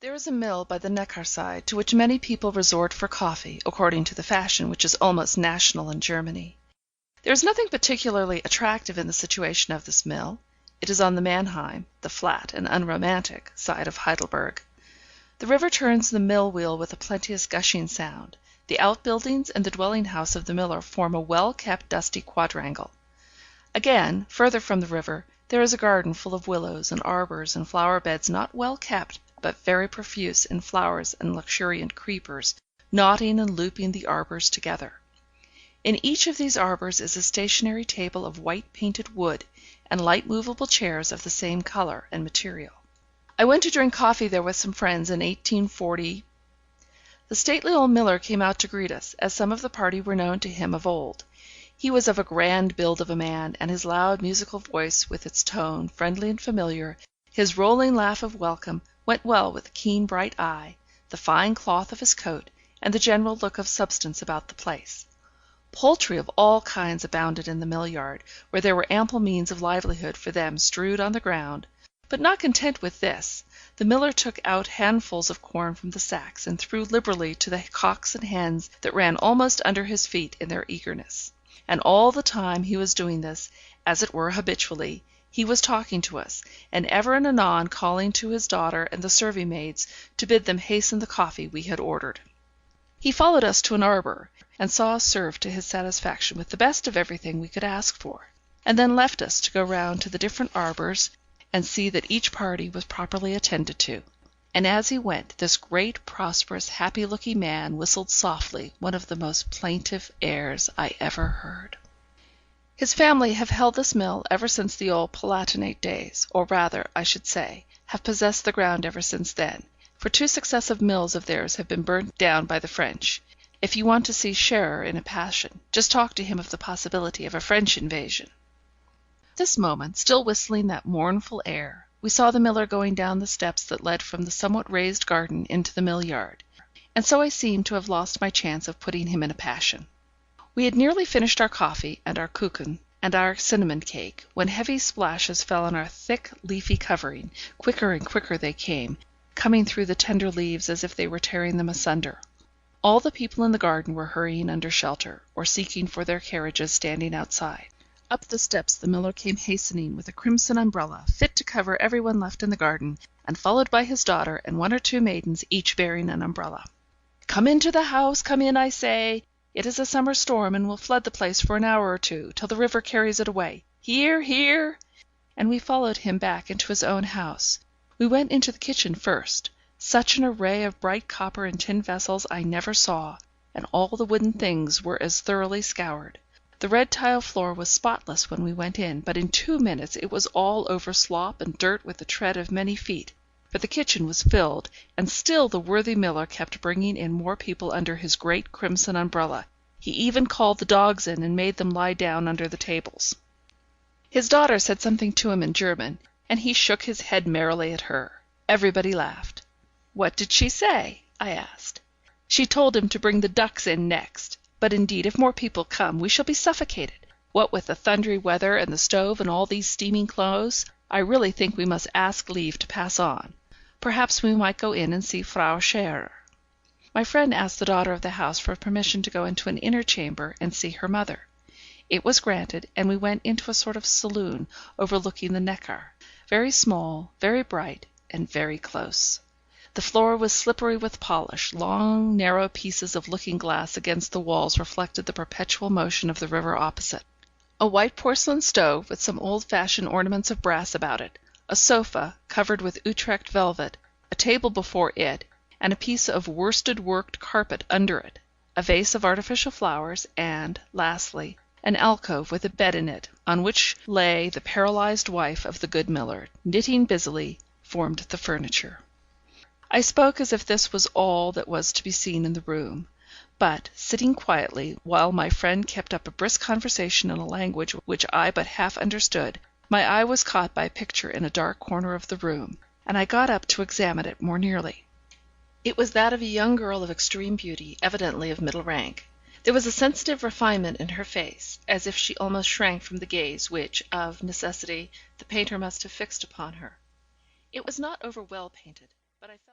There is a mill by the Neckar side to which many people resort for coffee, according to the fashion which is almost national in Germany. There is nothing particularly attractive in the situation of this mill. It is on the Mannheim, the flat and unromantic, side of Heidelberg. The river turns the mill wheel with a plenteous gushing sound. The outbuildings and the dwelling house of the miller form a well-kept dusty quadrangle. Again, further from the river, there is a garden full of willows and arbours and flower beds not well kept, but very profuse in flowers and luxuriant creepers, knotting and looping the arbours together. In each of these arbours is a stationary table of white painted wood, and light movable chairs of the same colour and material. I went to drink coffee there with some friends in 1840. The stately old miller came out to greet us, as some of the party were known to him of old. He was of a grand build of a man, and his loud musical voice, with its tone, friendly and familiar, his rolling laugh of welcome, went well with the keen bright eye, the fine cloth of his coat, and the general look of substance about the place. Poultry of all kinds abounded in the mill yard, where there were ample means of livelihood for them strewed on the ground; but not content with this, the miller took out handfuls of corn from the sacks, and threw liberally to the cocks and hens that ran almost under his feet in their eagerness. And all the time he was doing this, as it were habitually, he was talking to us, and ever and anon calling to his daughter and the serving maids to bid them hasten the coffee we had ordered. He followed us to an arbour, and saw us served to his satisfaction with the best of everything we could ask for, and then left us to go round to the different arbours, and see that each party was properly attended to. And as he went, this great, prosperous, happy-looking man whistled softly one of the most plaintive airs I ever heard. His family have held this mill ever since the old Palatinate days, or rather, I should say, have possessed the ground ever since then, for 2 successive mills of theirs have been burnt down by the French. If you want to see Scherer in a passion, just talk to him of the possibility of a French invasion. At this moment, still whistling that mournful air, we saw the miller going down the steps that led from the somewhat raised garden into the mill yard, and so I seemed to have lost my chance of putting him in a passion. We had nearly finished our coffee, and our kuchen, and our cinnamon cake, when heavy splashes fell on our thick, leafy covering; quicker and quicker they came, coming through the tender leaves as if they were tearing them asunder. All the people in the garden were hurrying under shelter, or seeking for their carriages standing outside. Up the steps the miller came hastening with a crimson umbrella, fit to cover every one left in the garden, and followed by his daughter and 1 or 2 maidens, each bearing an umbrella. "Come into the house, come in, I say. It is a summer storm, and will flood the place for an hour or 2, till the river carries it away. Here, here!" And we followed him back into his own house. We went into the kitchen first. Such an array of bright copper and tin vessels I never saw, and all the wooden things were as thoroughly scoured. The red tile floor was spotless when we went in, but in 2 minutes it was all over slop and dirt with the tread of many feet, for the kitchen was filled, and still the worthy miller kept bringing in more people under his great crimson umbrella. He even called the dogs in, and made them lie down under the tables. His daughter said something to him in German, and he shook his head merrily at her. Everybody laughed. "What did she say?" I asked. "She told him to bring the ducks in next. But indeed, if more people come, we shall be suffocated. What with the thundery weather, and the stove, and all these steaming clothes, I really think we must ask leave to pass on. Perhaps we might go in and see Frau Scherer." My friend asked the daughter of the house for permission to go into an inner chamber and see her mother. It was granted, and we went into a sort of saloon overlooking the Neckar, very small, very bright, and very close. The floor was slippery with polish; long, narrow pieces of looking glass against the walls reflected the perpetual motion of the river opposite. A white porcelain stove, with some old fashioned ornaments of brass about it, a sofa, covered with Utrecht velvet, a table before it, and a piece of worsted worked carpet under it, a vase of artificial flowers, and, lastly, an alcove with a bed in it, on which lay the paralysed wife of the good miller, knitting busily, formed the furniture. I spoke as if this was all that was to be seen in the room; but, sitting quietly, while my friend kept up a brisk conversation in a language which I but half understood, my eye was caught by a picture in a dark corner of the room, and I got up to examine it more nearly. It was that of a young girl of extreme beauty, evidently of middle rank. There was a sensitive refinement in her face, as if she almost shrank from the gaze which, of necessity, the painter must have fixed upon her. It was not over well painted, but I felt